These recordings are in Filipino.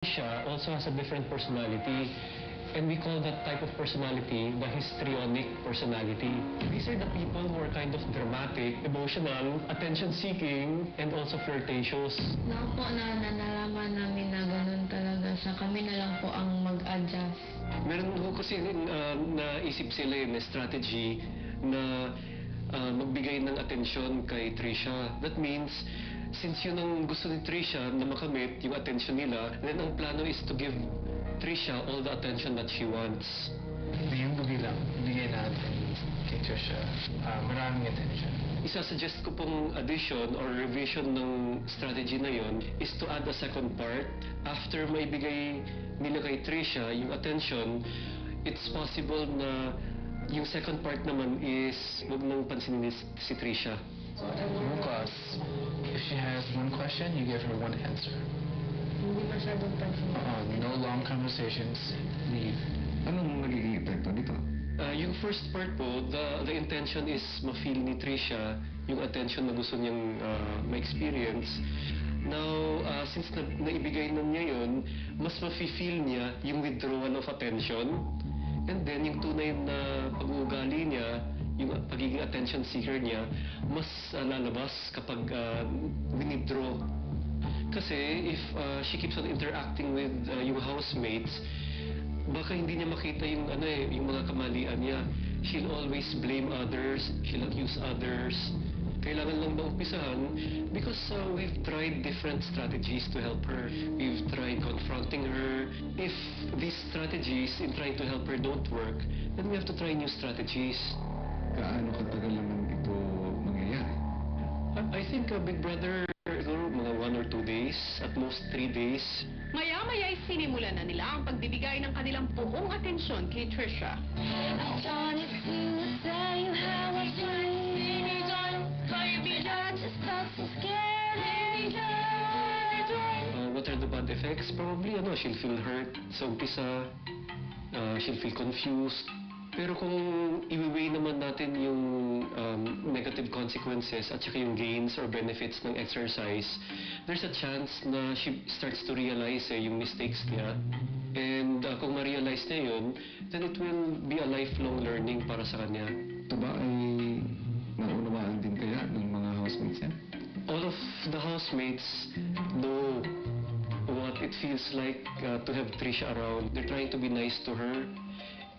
Trisha also has a different personality. And we call that type of personality the histrionic personality. These are the people who are kind of dramatic, emotional, attention-seeking, and also flirtatious. Now po na nalaman namin na ganun talaga sa kami na lang po ang mag-adjust. Meron ko kasi naisip sila na strategy na magbigay ng atensyon kay Trisha. That means, since yun ang gusto ni Trisha na makamit yung atensyon nila, then ang plano is to give Trisha all the attention that she wants. Yung bilang, bigay natin kay Trisha, maraming attention. Isa-suggest ko pong addition or revision ng strategy na yon is to add a second part. After maibigay nila kay Trisha yung attention, it's possible na yung second part naman is huwag nang pansinin si Trisha. Bukas, if she has one question, you give her one answer. Hindi masyadong pansin. No long conversations, leave. Anong magiging epekto nito? Yung first part po, the intention is ma-feel ni Trisha yung attention na gusto niyang ma-experience. Now, since naibigay na niya yun, mas ma-feel niya yung withdrawal of attention. And then, yung tunay na pag-uugali niya, yung pagiging attention seeker niya, mas lalabas kapag withdraw. Kasi if she keeps on interacting with yung housemates, baka hindi niya makita yung yung mga kamalian niya. She'll always blame others, she'll accuse others. Kailangan lang na umpisahan because we've tried different strategies to help her. We've tried confronting her. If these strategies in trying to help her don't work, then we have to try new strategies. Gaano katagal naman ito mangyayari? I think Big Brother, siguro mga 1 or 2 days, at most 3 days. Maya-maya ay sinimulan na nila ang pagbibigay ng kanilang buong atensyon kay Trisha. What are the bad effects? Probably, she'll feel hurt sa umpisa, she'll feel confused. Pero kung i-weigh naman natin yung negative consequences at saka yung gains or benefits ng exercise, there's a chance na she starts to realize yung mistakes niya. And kung ma-realize niya yun, then it will be a lifelong learning para sa kanya. Ito ba ay naunawaan din kaya ng mga housemates niya? All of the housemates know what it feels like to have Trisha around. They're trying to be nice to her.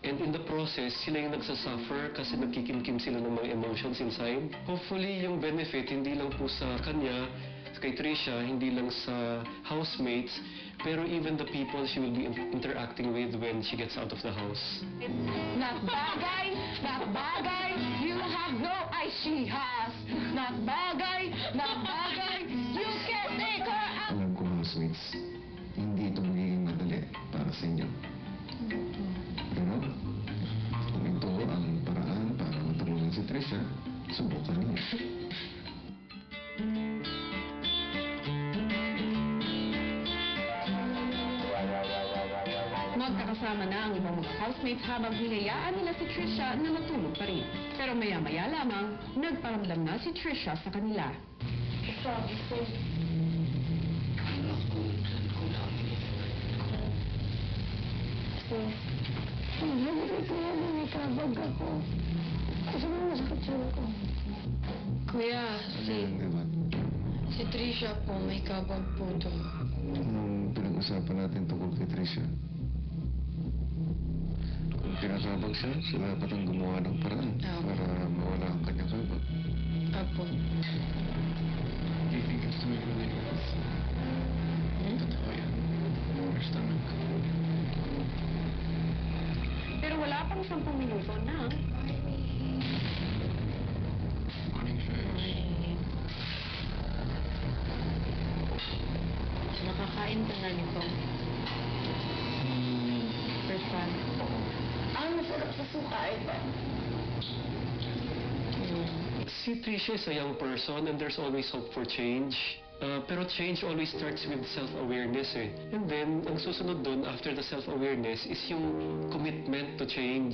And in the process, sila yung nagsasuffer kasi nagkikimkim sila ng mga emotions inside. Hopefully, yung benefit, hindi lang po sa kanya, kay Trisha, hindi lang sa housemates, pero even the people she will be interacting with when she gets out of the house. Not bagay, you have no eyes she has. Not bagay, you can take her out. Alam ko, housemates, hindi ito magiging madali para sa inyo. Pero, kung ito ang paraan para matulungan si Trisha, subukan niyo. Magkakasama na ang ibang mga housemates habang hinayaan nila si Trisha na matulog pa rin. Pero maya-maya lamang, nagparamdam na si Trisha sa kanila. Sabi ko, may kabag ako. Kasi masakit siya ko. Kuya, Diba? si Trisha po, may kabag po to. Nung pinag-usapan natin tungkol kay Trisha, kung pinakabag siya, sila dapat ang gumawa ng paraan para mawala ang kanyang kabag. Apo. Do you think it's to make really good? Totoo yan. Your stomach. Pero wala pang 10 minuto na. Morning fish. Nakakain ka na nito. First one. Ang masarap sa suka ito. Si Trisha is a young person and there's always hope for change. Pero change always starts with self-awareness And then, ang susunod dun after the self-awareness is yung commitment to change.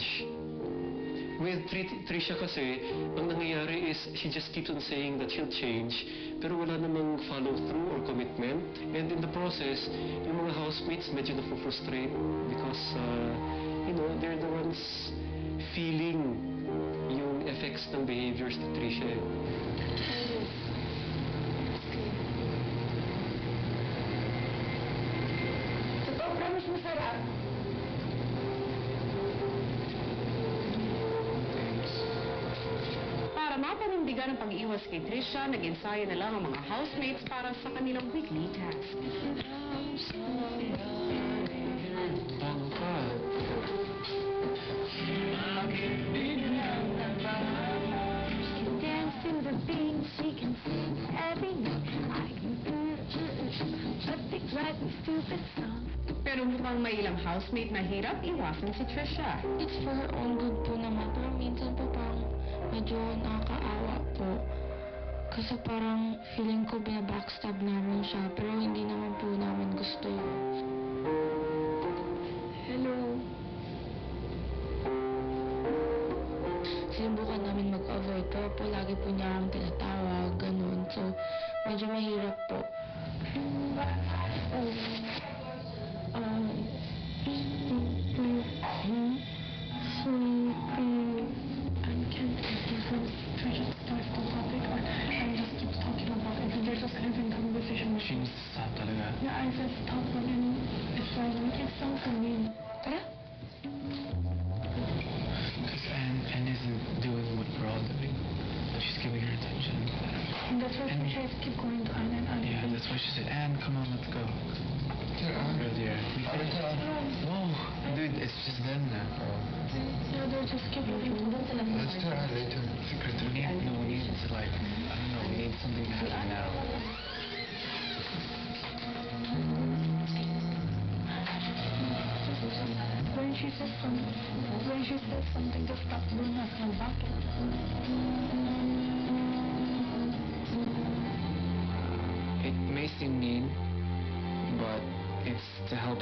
with Trisha kasi, ang nangyayari is she just keeps on saying that she'll change, pero wala namang follow-through or commitment. And in the process, yung mga housemates medyo na-frustrate because, they're the ones feeling yung effects ng behaviors ni Trisha. Totoo, promise masarap. Para mapanindigan ang pag-iwas kay Trisha, nag-ensayo na lang ang mga housemates para sa kanilang weekly task. Paano ka? Dance in the beat, she can sing every night. I can but they write me stupid songs. Pero mukhang may ilang housemate na hirap iwasan si Trisha. It's for her own good po naman. Pero minsan po parang medyo nakakaawa po. Kasi parang feeling ko binabackstab namin siya. Pero hindi naman po namin gusto yun. Hello. Sinubukan namin mag-avoid. Pero po lagi po niya akong tinatawag. Ganun. So, medyo mahirap po. She needs to stop talaga. Tara. Because Anne isn't doing what we're all doing. She's giving her attention. That's why And- Trisha keep going to Anne and Anne. Yeah, that's why she said, Anne, come on, let's go. Earlier. Whoa, dude, it's just them now. No, they're just keep moving. Let's try later. Secret, we need to like, I don't know, we need something to happen now. When she says something, just stop doing that and back it. It may seem mean, but it's to help